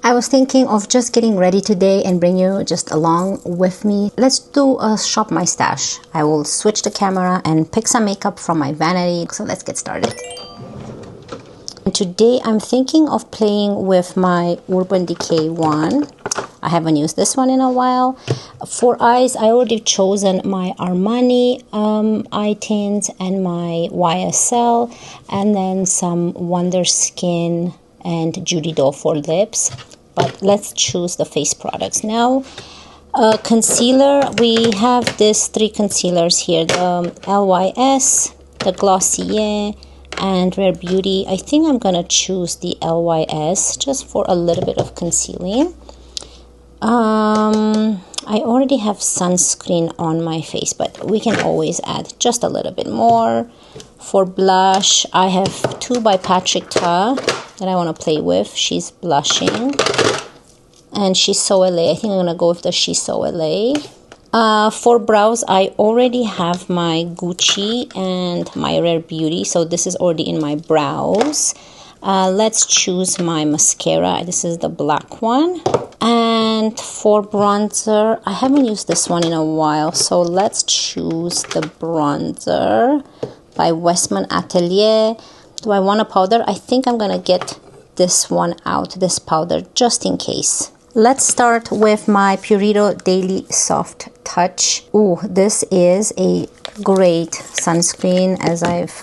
I was thinking of just getting ready today and bring you just along with me. Let's do a shop my stash. I will switch the camera and pick some makeup from my vanity. So let's get started. And today I'm thinking of playing with my Urban Decay one. I haven't used this one in a while. For eyes, I already chosen my Armani eye tints and my YSL, and then some Wonder Skin and Judy Doll for lips. But let's choose the face products now. Concealer, we have these 3 concealers here, the LYS, the Glossier, and Rare Beauty. I think I'm gonna choose the LYS just for a little bit of concealing. I already have sunscreen on my face, but we can always add just a little bit more. For blush, I have 2 by Patrick Ta that I want to play with. She's blushing. And She's So LA. I think I'm going to go with the She's So LA. For brows, I already have my Gucci and my Rare Beauty. So this is already in my brows. Let's choose my mascara. This is the black one. And for bronzer, I haven't used this one in a while. So let's choose the bronzer by Westman Atelier. Do I want a powder? I think I'm gonna get this one out, this powder, just in case. Let's start with my Purito Daily Soft Touch. Ooh, this is a great sunscreen, as I've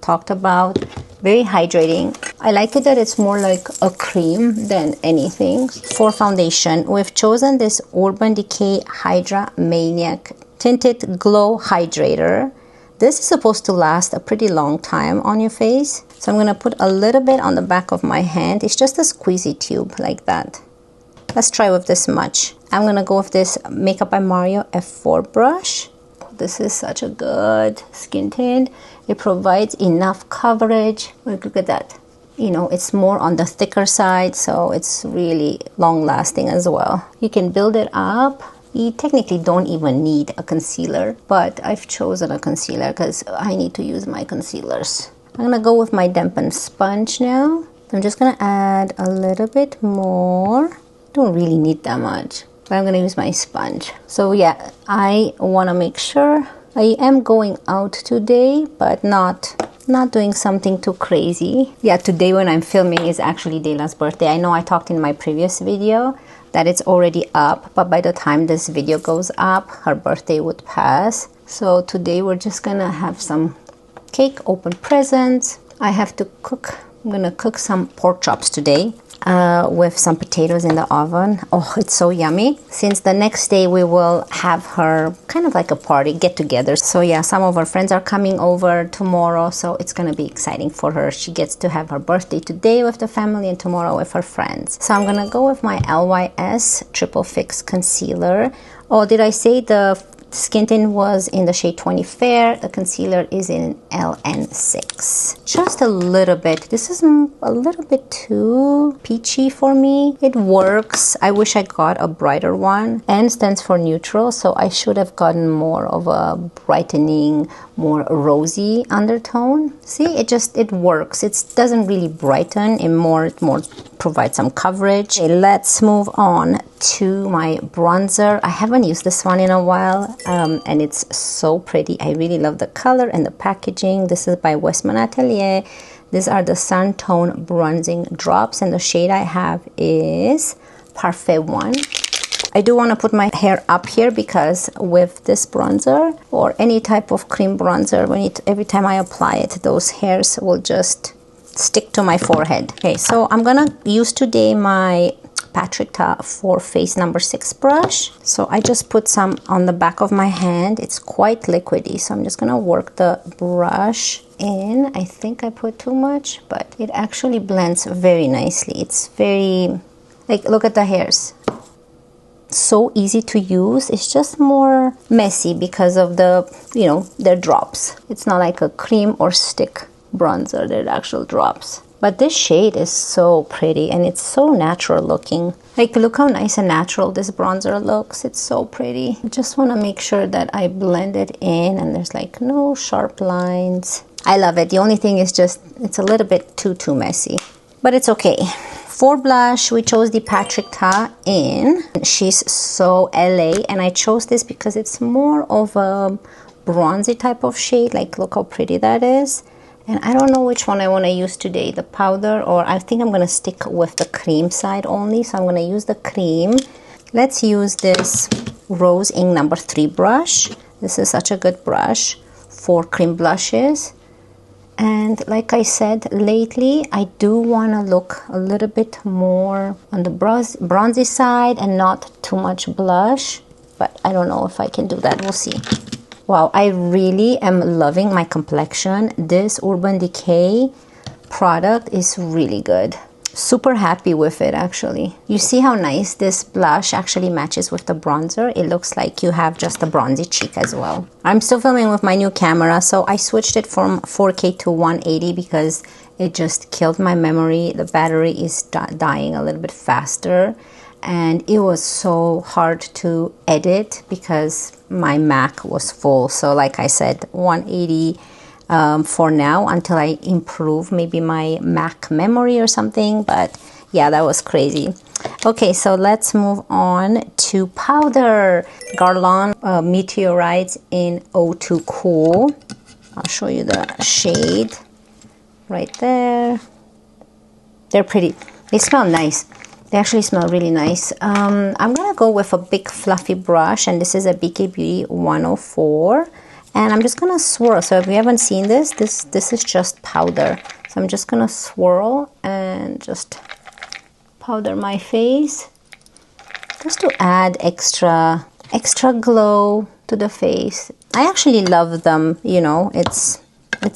talked about. Very hydrating. I like it that it's more like a cream than anything. For foundation, we've chosen this Urban Decay Hydra Maniac Tinted Glow Hydrator. This is supposed to last a pretty long time on your face. So I'm going to put a little bit on the back of my hand. It's just a squeezy tube like that. Let's try with this much. I'm going to go with this Makeup by Mario F4 brush. This is such a good skin tint. It provides enough coverage. Look at that. You know, it's more on the thicker side, so it's really long lasting as well. You can build it up. You technically don't even need a concealer, but I've chosen a concealer because I need to use my concealers. I'm gonna go with my dampened sponge now. I'm just gonna add a little bit more. Don't really need that much, but I'm gonna use my sponge. So yeah, I wanna make sure I am going out today, but not doing something too crazy. Yeah, today when I'm filming is actually Dela's birthday. I know I talked in my previous video that it's already up, but by the time this video goes up, her birthday would pass. So today we're just gonna have some cake, open presents. I have to cook. I'm gonna cook some pork chops today with some potatoes in the oven. Oh, it's so yummy. Since the next day we will have her kind of like a party, get together. So yeah, some of her friends are coming over tomorrow, so it's gonna be exciting for her. She gets to have her birthday today with the family and tomorrow with her friends. So I'm gonna go with my LYS Triple Fix Concealer. Oh, did I say the skin tint was in the shade 20 Fair? The concealer is in LN6. Just a little bit. This is a little bit too peachy for me. It works. I wish I got a brighter one. N stands for neutral, so I should have gotten more of a brightening, more rosy undertone. See, it works. It doesn't really brighten. It more provides some coverage. Okay, let's move on to my bronzer. I haven't used this one in a while, and it's so pretty. I really love the color and the packaging. This is by Westman Atelier. These are the Sun Tone Bronzing Drops, and the shade I have is Parfait 1. I do want to put my hair up here because with this bronzer or any type of cream bronzer, every time I apply it, those hairs will just stick to my forehead. Okay, so I'm gonna use today my Patrick Ta for face number 6 brush. So I just put some on the back of my hand. It's quite liquidy, so I'm just gonna work the brush in. I think I put too much, but it actually blends very nicely. It's very, like, look at the hairs. So easy to use. It's just more messy because of the, you know, they're drops. It's not like a cream or stick bronzer, they're actual drops. But this shade is so pretty and it's so natural looking. Like, look how nice and natural this bronzer looks. It's so pretty. I just want to make sure that I blend it in and there's like no sharp lines. I love it. The only thing is just it's a little bit too messy, but it's okay. For blush, we chose the Patrick Ta in. She's so LA, and I chose this because it's more of a bronzy type of shade. Like, look how pretty that is. And I don't know which one I want to use today, the powder, or I think I'm going to stick with the cream side only. So I'm going to use the cream. Let's use this Rose Ink number 3 brush. This is such a good brush for cream blushes. And like I said, lately I do want to look a little bit more on the bronzy side and not too much blush, but I don't know if I can do that. We'll see. Wow, I really am loving my complexion. This Urban Decay product is really good. Super happy with it, actually. You see how nice this blush actually matches with the bronzer? It looks like you have just a bronzy cheek as well. I'm still filming with my new camera, so I switched it from 4K to 180 because it just killed my memory. The battery is dying a little bit faster, and it was so hard to edit because my Mac was full. So like I said, 180 for now until I improve maybe my Mac memory or something. But yeah, that was crazy. Okay, so let's move on to powder. Guerlain Meteorites in O2 Cool. I'll show you the shade right there. They're pretty. They smell nice. They actually smell really nice. I'm gonna go with a big fluffy brush, and this is a BK Beauty 104. And I'm just gonna swirl. So if you haven't seen this is just powder. So I'm just gonna swirl and just powder my face, just to add extra glow to the face. I actually love them. You know, it's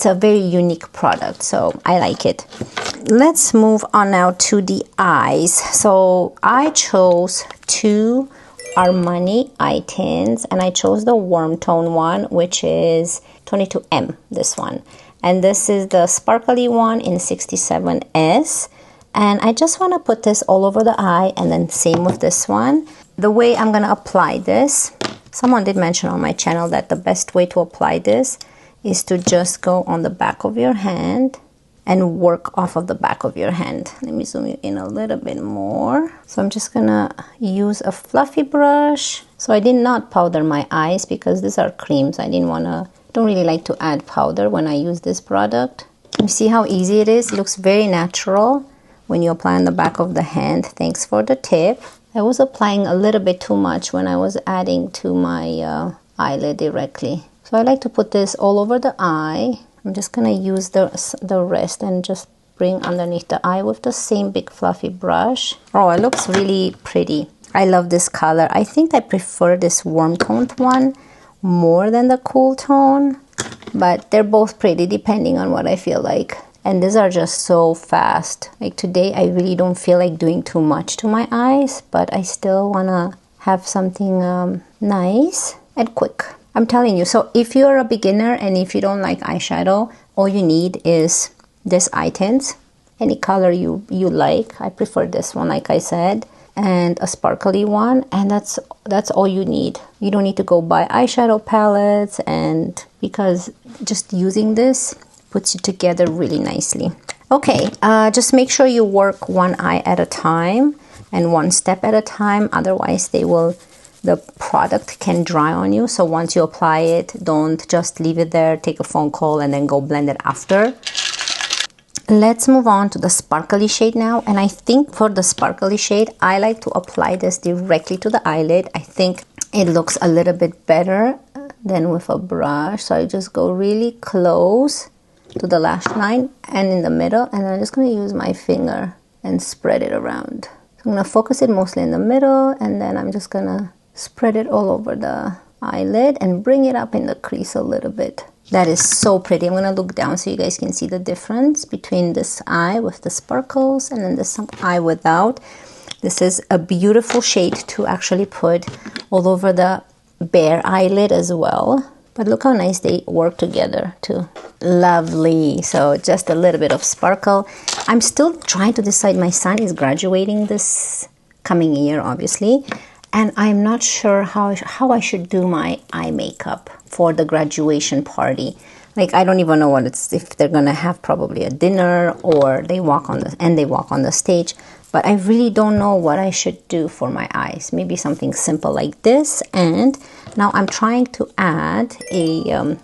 a very unique product, so I like it. Let's move on now to the eyes. So I chose 2 Armani eye tints, and I chose the warm tone one, which is 22M, this one. And this is the sparkly one in 67S. And I just want to put this all over the eye, and then same with this one. The way I'm going to apply this, someone did mention on my channel that the best way to apply this is to just go on the back of your hand and work off of the back of your hand. Let me zoom you in a little bit more. So I'm just gonna use a fluffy brush. So I did not powder my eyes because these are creams. Don't really like to add powder when I use this product. You see how easy it is? It looks very natural when you apply on the back of the hand. Thanks for the tip. I was applying a little bit too much when I was adding to my eyelid directly. So I like to put this all over the eye. I'm just gonna use the rest and just bring underneath the eye with the same big fluffy brush. Oh, it looks really pretty. I love this color. I think I prefer this warm toned one more than the cool tone, but they're both pretty depending on what I feel like. And these are just so fast. Like today, I really don't feel like doing too much to my eyes, but I still wanna have something nice and quick. I'm telling you, so if you're a beginner and if you don't like eyeshadow, all you need is this eye tint, any color you like. I prefer this one, like I said, and a sparkly one, and that's all you need. You don't need to go buy eyeshadow palettes, and because just using this puts it together really nicely. Okay, just make sure you work one eye at a time and one step at a time, otherwise the product can dry on you. So once you apply it, don't just leave it there, take a phone call, and then go blend it after. Let's move on to the sparkly shade now. And I think for the sparkly shade, I like to apply this directly to the eyelid. I think it looks a little bit better than with a brush. So I just go really close to the lash line and in the middle, and I'm just going to use my finger and spread it around. So I'm going to focus it mostly in the middle, and then I'm just going to spread it all over the eyelid and bring it up in the crease a little bit. That is so pretty. I'm going to look down so you guys can see the difference between this eye with the sparkles and then this eye without. This is a beautiful shade to actually put all over the bare eyelid as well. But look how nice they work together too. Lovely. So just a little bit of sparkle. I'm still trying to decide. My son is graduating this coming year, obviously. And I'm not sure how I should do my eye makeup for the graduation party. Like, I don't even know if they're gonna have probably a dinner or they walk on the stage. but I really don't know what I should do for my eyes. Maybe something simple like this. And now I'm trying to add a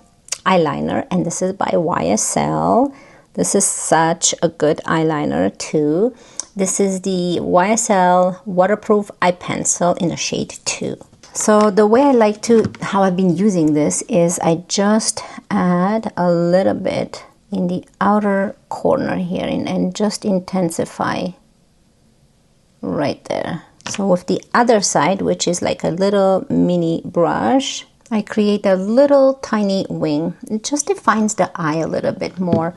eyeliner, and this is by YSL. This is such a good eyeliner too. This is the YSL waterproof eye pencil in the shade 2. So the way I like to, how I've been using this is I just add a little bit in the outer corner here and just intensify right there. So with the other side, which is like a little mini brush, I create a little tiny wing. It just defines the eye a little bit more.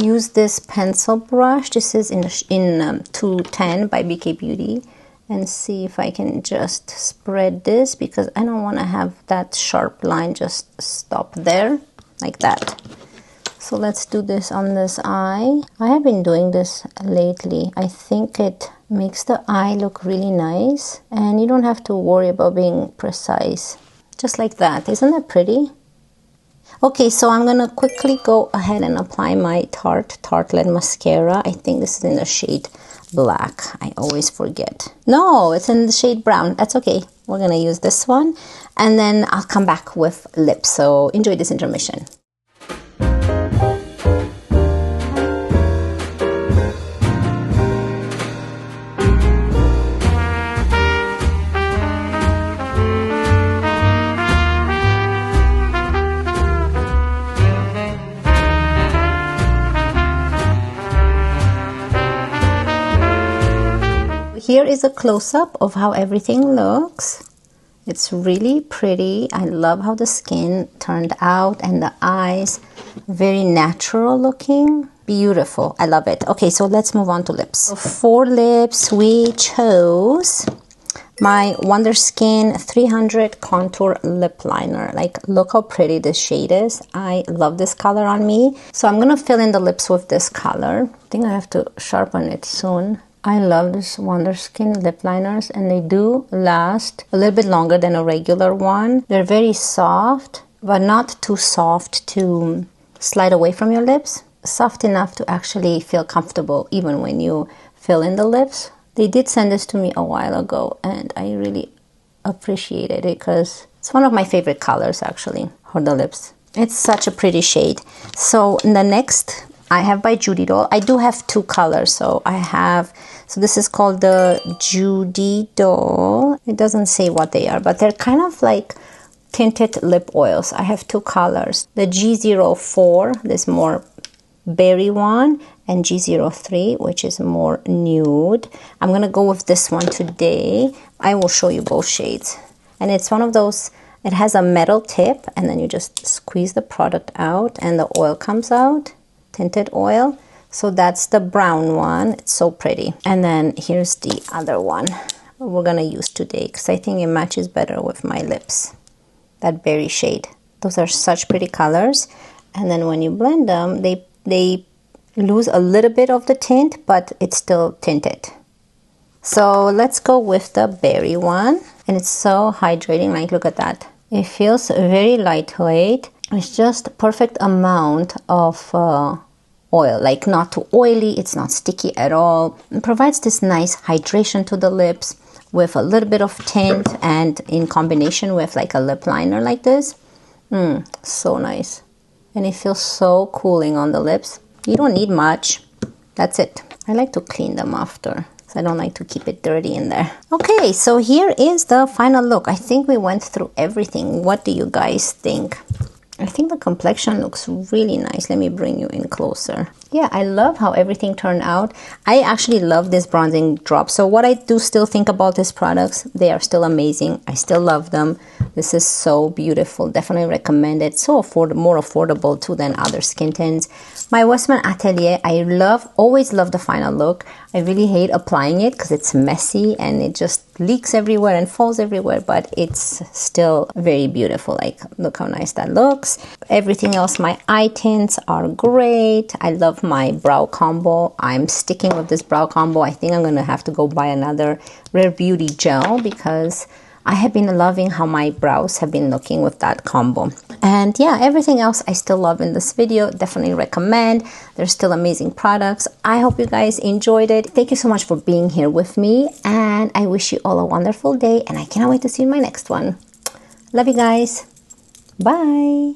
Use this pencil brush. This is in 210 by BK Beauty. And see if I can just spread this, because I don't want to have that sharp line just stop there like that. So let's do this on this eye. I have been doing this lately. I think it makes the eye look really nice, and you don't have to worry about being precise. Just like that. Isn't that pretty? Okay, so I'm gonna quickly go ahead and apply my Tartelette mascara. I think this is in the shade black. I always forget. No, it's in the shade brown. That's okay. We're gonna use this one, and then I'll come back with lips. So enjoy this intermission. Here is a close-up of how everything looks. It's really pretty. I love how the skin turned out and the eyes, very natural looking. Beautiful. I love it. Okay, so let's move on to lips. So for lips, we chose my Wonder Skin 300 Contour Lip Liner. Like, look how pretty this shade is. I love this color on me. So I'm gonna fill in the lips with this color. I think I have to sharpen it soon. I love this Wonder Skin lip liners, and they do last a little bit longer than a regular one. They're very soft, but not too soft to slide away from your lips. Soft enough to actually feel comfortable even when you fill in the lips. They did send this to me a while ago, and I really appreciated it because it's one of my favorite colors actually for the lips. It's such a pretty shade. So the next I have by Judy Doll. I do have two colors. So this is called the Judy Doll. It doesn't say what they are, but they're kind of like tinted lip oils. I have two colors. The G04, this more berry one, and G03, which is more nude. I'm going to go with this one today. I will show you both shades. And it's one of those, it has a metal tip, and then you just squeeze the product out and the oil comes out. Tinted oil. So that's the brown one. It's so pretty. And then here's the other one we're gonna use today because I think it matches better with my lips. That berry shade. Those are such pretty colors. And then when you blend them, they lose a little bit of the tint, but it's still tinted. So let's go with the berry one. And it's so hydrating. Like, look at that. It feels very lightweight. It's just perfect amount of oil, like not too oily, it's not sticky at all. It provides this nice hydration to the lips with a little bit of tint, and in combination with like a lip liner like this. So nice. And it feels so cooling on the lips. You don't need much. That's it. I like to clean them after. I don't like to keep it dirty in there. Okay, so here is the final look. I think we went through everything. What do you guys think? I think the complexion looks really nice. Let me bring you in closer. Yeah, I love how everything turned out. I actually love this bronzing drop. So what I do still think about these products, they are still amazing. I still love them. This is so beautiful. Definitely recommend it. So more affordable too than other skin tints. My Westman Atelier, I always love the final look. I really hate applying it because it's messy and it just leaks everywhere and falls everywhere, but it's still very beautiful. Like, look how nice that looks. Everything else, my eye tints are great. I love my brow combo. I'm sticking with this brow combo. I think I'm gonna have to go buy another Rare Beauty gel because I have been loving how my brows have been looking with that combo. And yeah, everything else I still love in this video. Definitely recommend. There's still amazing products. I hope you guys enjoyed it. Thank you so much for being here with me, and I wish you all a wonderful day, and I cannot wait to see you in my next one. Love you guys. Bye.